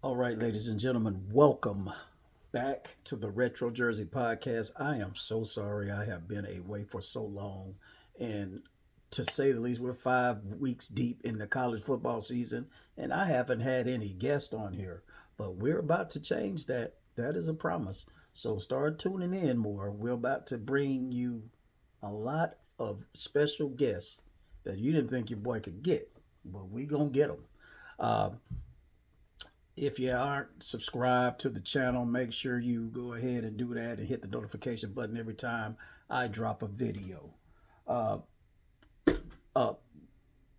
All right, ladies and gentlemen, welcome back to the Retro Jersey Podcast. I am so sorry I have been away for so long. And to say the least, we're 5 weeks deep in the college football season, and I haven't had any guests on here. But we're about to change that. That is a promise. So start tuning in more. We're about to bring you a lot of special guests that you didn't think your boy could get, but we going to get them. Uh, if you aren't subscribed to the channel, make sure you go ahead and do that and hit the notification button every time I drop a video. Uh, uh,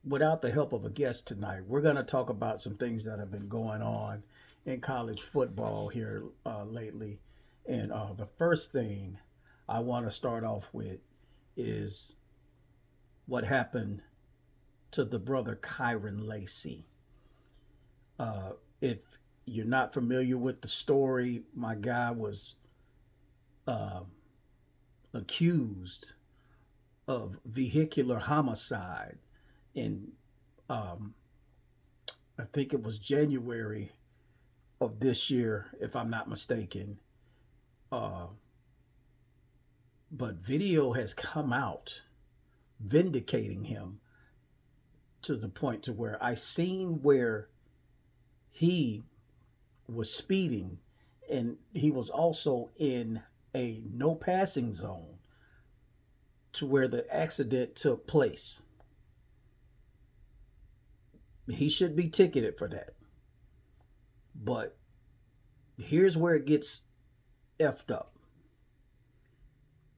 Without the help of a guest tonight, we're going to talk about some things that have been going on in college football here lately. And the first thing I want to start off with is what happened to the brother KYRON Lacy. If you're not familiar with the story, my guy was uh, accused of vehicular homicide in, um, I think it was January of this year, if I'm not mistaken. Uh, but video has come out vindicating him to the point to where I seen where he was speeding, and he was also in a no passing zone to where the accident took place. He should be ticketed for that. But here's where it gets effed up.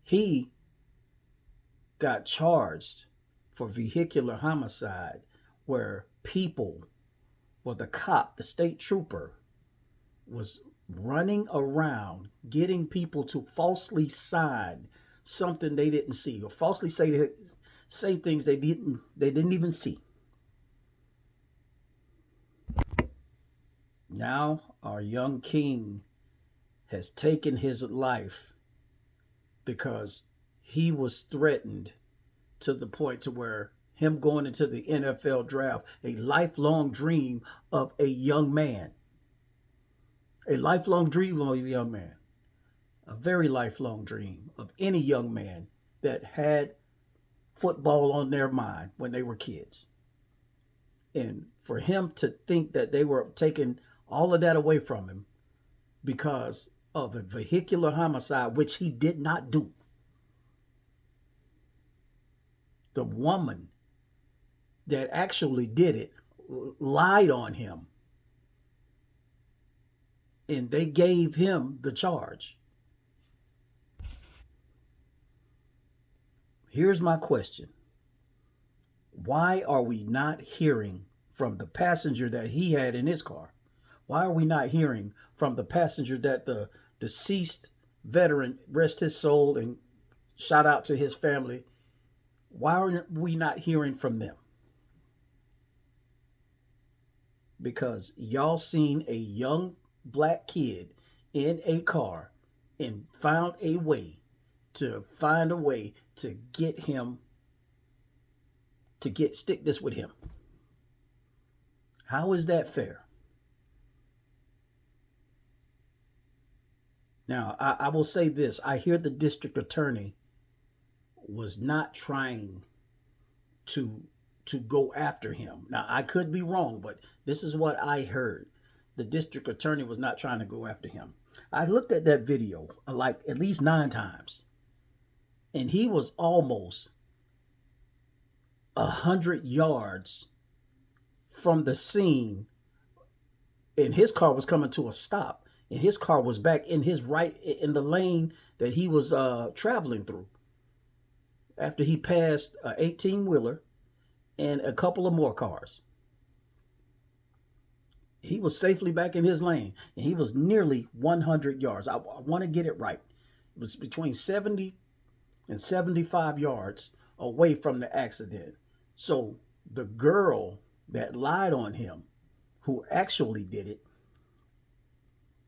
He got charged for vehicular homicide where the cop, the state trooper, was running around getting people to falsely sign something they didn't see, or falsely say things they didn't even see. Now our young king has taken his life because he was threatened to the point to where him going into the NFL draft, a lifelong dream of a young man. A lifelong dream of a young man. A very lifelong dream of any young man that had football on their mind when they were kids. And for him to think that they were taking all of that away from him because of a vehicular homicide, which he did not do. The woman that actually did it lied on him, and they gave him the charge. Here's my question. Why are we not hearing from the passenger that he had in his car? Why are we not hearing from the passenger that the deceased veteran, rest his soul and shout out to his family? Why are we not hearing from them? Because y'all seen a young black kid in a car and found a way to get him to stick this with him. How is that fair? Now, I will say this. I hear the district attorney was not trying to go after him. Now, I could be wrong, but this is what I heard. The district attorney was not trying to go after him. I looked at that video like at least 9 times, and he was almost 100 yards from the scene, and his car was coming to a stop, and his car was back in the lane that he was traveling through after he passed an 18-wheeler and a couple of more cars. He was safely back in his lane, and he was nearly 100 yards. I want to get it right. It was between 70 and 75 yards away from the accident. So the girl that lied on him, who actually did it,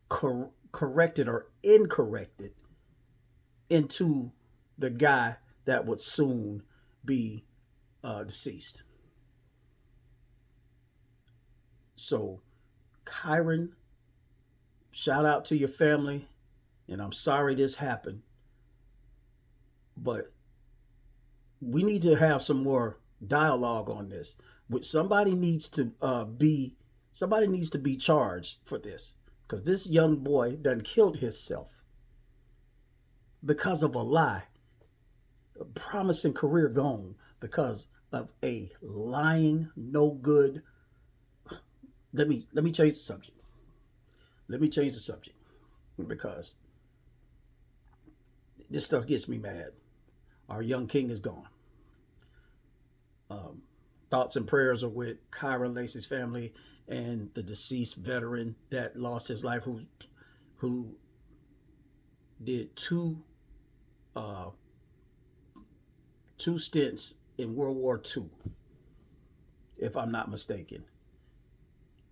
corrected or incorrected into the guy that would soon be deceased. So KYRON shout out to your family, and I'm sorry this happened, but we need to have some more dialogue on this. Somebody needs to be charged for this, because this young boy done killed himself because of a lie. A promising career gone because of a lying, no good. Let me change the subject. Let me change the subject because this stuff gets me mad. Our young king is gone. Thoughts and prayers are with KYRON Lacy's family and the deceased veteran that lost his life, who did two stints in World War II, if I'm not mistaken.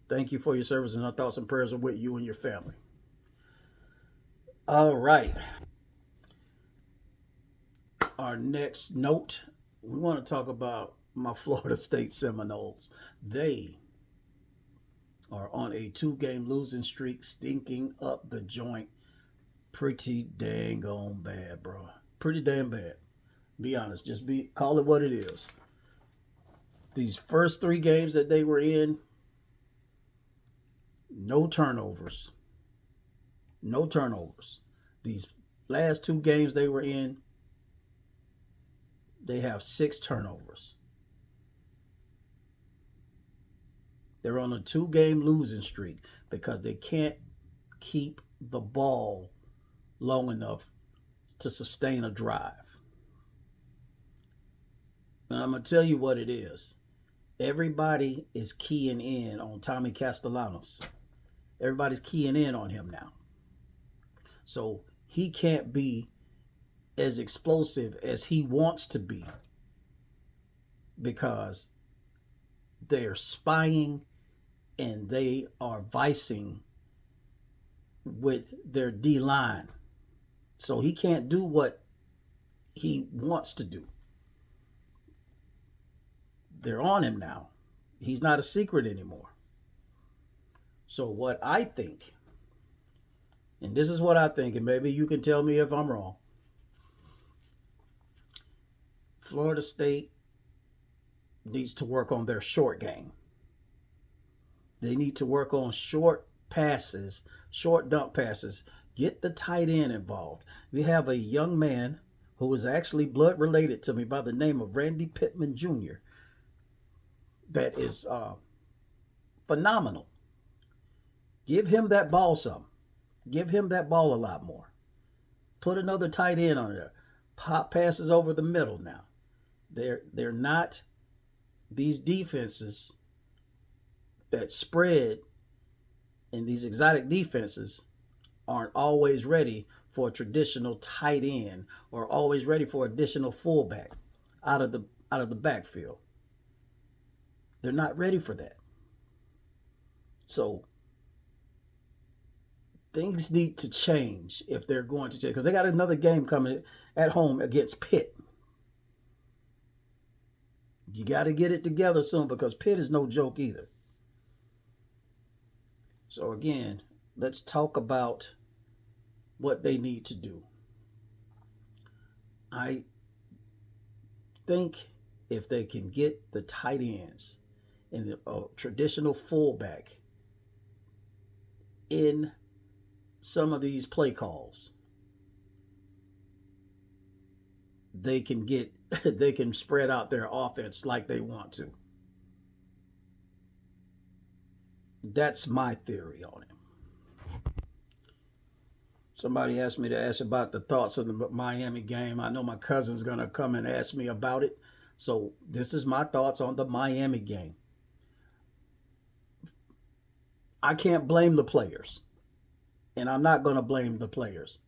Thank you for your service, and our thoughts and prayers are with you and your family. All right. Our next note, we want to talk about my Florida State Seminoles. They are on a 2-game losing streak, stinking up the joint. Pretty dang on bad, bro. Pretty damn bad. Be honest. Call it what it is. These first 3 games that they were in, no turnovers. No turnovers. These last 2 games they were in, they have 6 turnovers. They're on a 2-game losing streak because they can't keep the ball long enough to sustain a drive. And I'm going to tell you what it is. Everybody is keying in on Tommy Castellanos. Everybody's keying in on him now. So he can't be as explosive as he wants to be because they're spying and they are vicing with their D-line. So he can't do what he wants to do. They're on him now. He's not a secret anymore. So what I think, and this is what I think, and maybe you can tell me if I'm wrong. Florida State needs to work on their short game. They need to work on short passes, short dump passes. Get the tight end involved. We have a young man who is actually blood related to me by the name of Randy Pittman Jr. that is phenomenal. Give him that ball some. Give him that ball a lot more. Put another tight end on there. Pop passes over the middle now. They're not these defenses that spread, and these exotic defenses aren't always ready for a traditional tight end or always ready for additional fullback out of the backfield. They're not ready for that. So things need to change if they're going to change, because they got another game coming at home against Pitt. You got to get it together soon because Pitt is no joke either. So again, let's talk about what they need to do. I think if they can get the tight ends and a traditional fullback in some of these play calls, they can spread out their offense like they want to. That's my theory on it. Somebody asked me to ask about the thoughts of the Miami game. I know my cousin's going to come and ask me about it. So this is my thoughts on the Miami game. I can't blame the players. And I'm not going to blame the players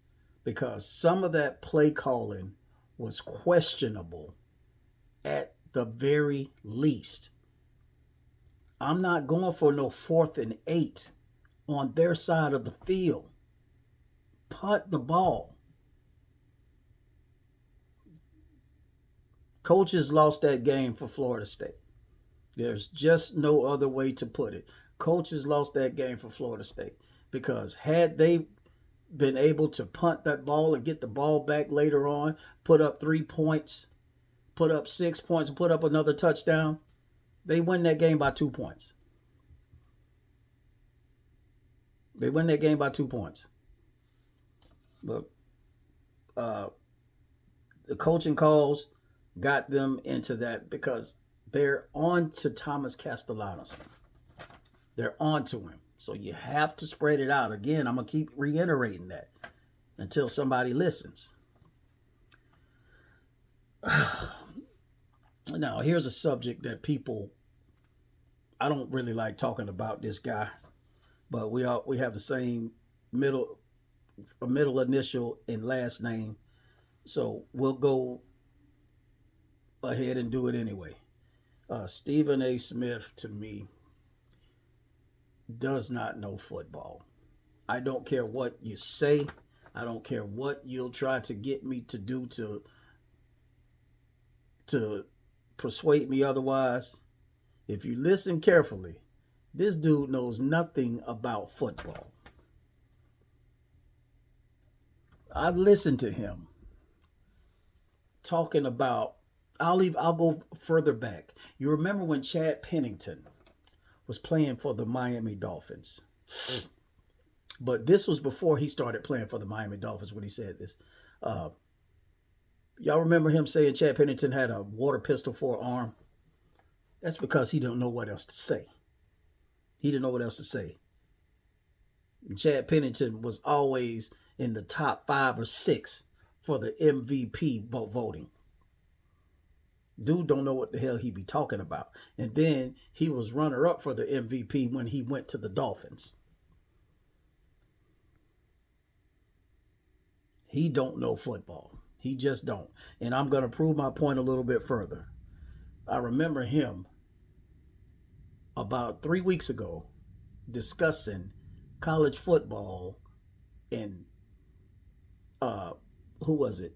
because some of that play calling was questionable at the very least. I'm not going for no 4th and 8 on their side of the field. Punt the ball. Coaches lost that game for Florida State. There's just no other way to put it. Coaches lost that game for Florida State. because had they been able to punt that ball and get the ball back later on, put up 3 points, put up 6 points, and put up another touchdown, they win that game by 2 points. They win that game by 2 points. But the coaching calls got them into that because they're on to Thomas Castellanos. They're on to him. So you have to spread it out. Again, I'm going to keep reiterating that until somebody listens. Now, here's a subject that I don't really like talking about this guy, but we have the same middle initial and last name. So we'll go ahead and do it anyway. Stephen A. Smith, to me, does not know football. I don't care what you say. I don't care what you'll try to get me to do to persuade me otherwise. If you listen carefully, this dude knows nothing about football. I listened to him talking about, I'll go further back. You remember when Chad Pennington was playing for the Miami Dolphins? But this was before he started playing for the Miami Dolphins when he said this. Y'all remember him saying Chad Pennington had a water pistol for an arm? That's because he don't know what else to say. He didn't know what else to say. And Chad Pennington was always in the top 5 or 6 for the MVP voting. Dude don't know what the hell he be talking about. And then he was runner-up for the MVP when he went to the Dolphins. He don't know football. He just don't. And I'm going to prove my point a little bit further. I remember him about 3 weeks ago discussing college football in, who was it?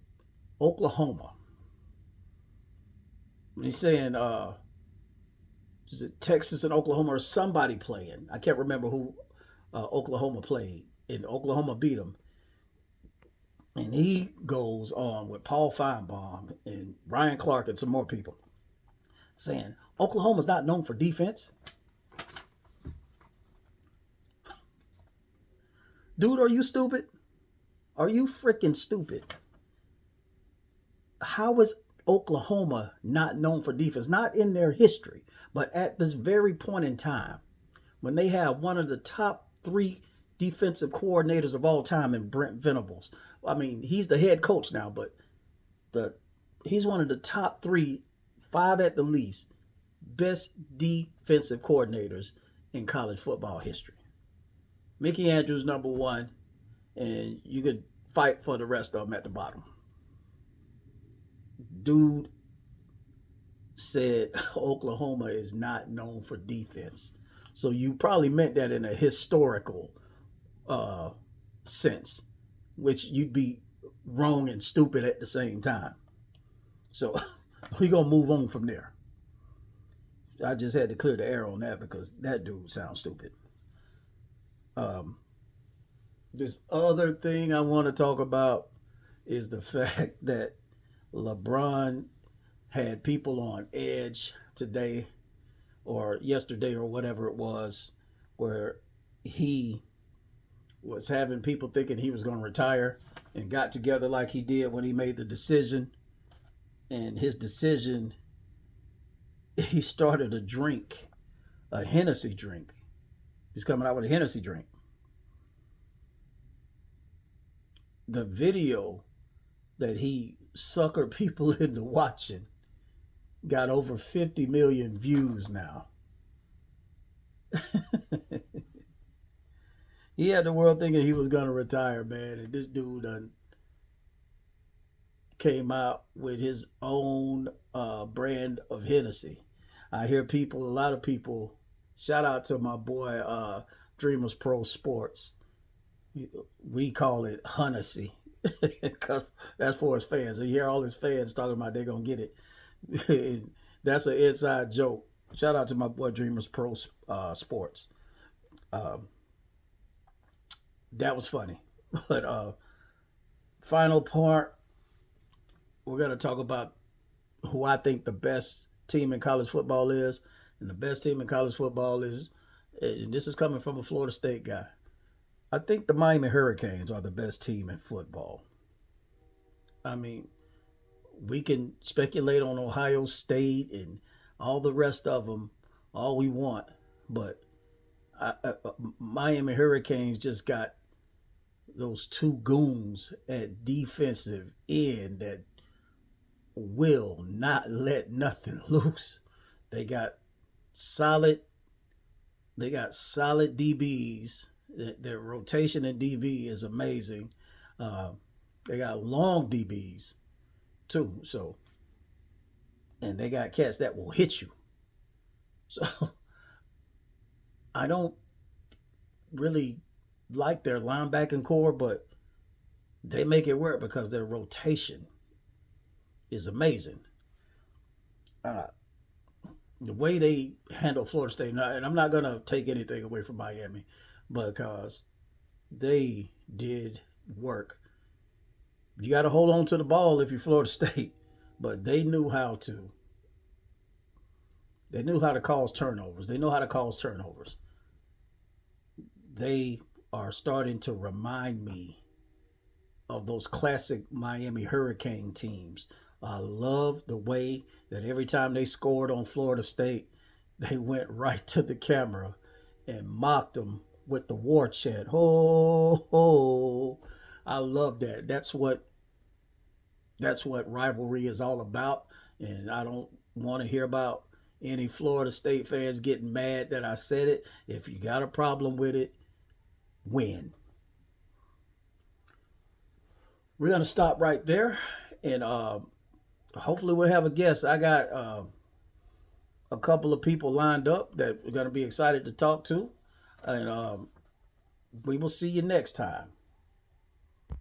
Oklahoma. He's saying, is it Texas and Oklahoma or somebody playing? I can't remember who Oklahoma played. And Oklahoma beat them. And he goes on with Paul Feinbaum and Ryan Clark and some more people saying, Oklahoma's not known for defense. Dude, are you stupid? Are you freaking stupid? How is Oklahoma not known for defense? Not in their history, but at this very point in time, when they have one of the top 3 defensive coordinators of all time in Brent Venables. I mean, he's the head coach now, but he's one of the top 3, 5 at the least, best defensive coordinators in college football history. Mickey Andrews, number 1, and you could fight for the rest of them at the bottom. Dude said Oklahoma is not known for defense. So you probably meant that in a historical sense, which you'd be wrong and stupid at the same time. So we're going to move on from there. I just had to clear the air on that because that dude sounds stupid. This other thing I want to talk about is the fact that LeBron had people on edge today or yesterday or whatever it was, where he was having people thinking he was going to retire and got together like he did when he made the decision. And his decision, he started a drink, a Hennesy drink. He's coming out with a Hennesy drink. The video that he suckered people into watching got over 50 million views now. He had the world thinking he was going to retire, man. And this dude done came out with his own brand of Hennesy. I hear a lot of people, shout out to my boy, Dreamers Pro Sports. We call it Hennesy because that's for his fans. You hear all his fans talking about they're going to get it. That's an inside joke. Shout out to my boy Dreamers Pro Sports. That was funny. But final part, we're gonna talk about who I think the best team in college football is, and the best team in college football is, and this is coming from a Florida State guy. I think the Miami Hurricanes are the best team in football. I mean, we can speculate on Ohio State and all the rest of them all we want, but Miami Hurricanes just got those two goons at defensive end that will not let nothing loose. They got solid. They got solid DBs. Their rotation in DB is amazing. Uh, they got long DBs too. So, and they got cats that will hit you. So, I don't really like their linebacking core, but they make it work because their rotation is amazing. Uh, the way they handle Florida State, and I'm not going to take anything away from Miami because they did work. You got to hold on to the ball if you're Florida State, but they knew how to. They knew how to cause turnovers. They know how to cause turnovers. They are starting to remind me of those classic Miami Hurricane teams. I love the way that every time they scored on Florida State, they went right to the camera and mocked them with the war chant. Ho, ho. I love that. That's what rivalry is all about. And I don't want to hear about any Florida State fans getting mad that I said it. If you got a problem with it, win. We're going to stop right there. And hopefully we'll have a guest. I got a couple of people lined up that we're going to be excited to talk to. And we will see you next time.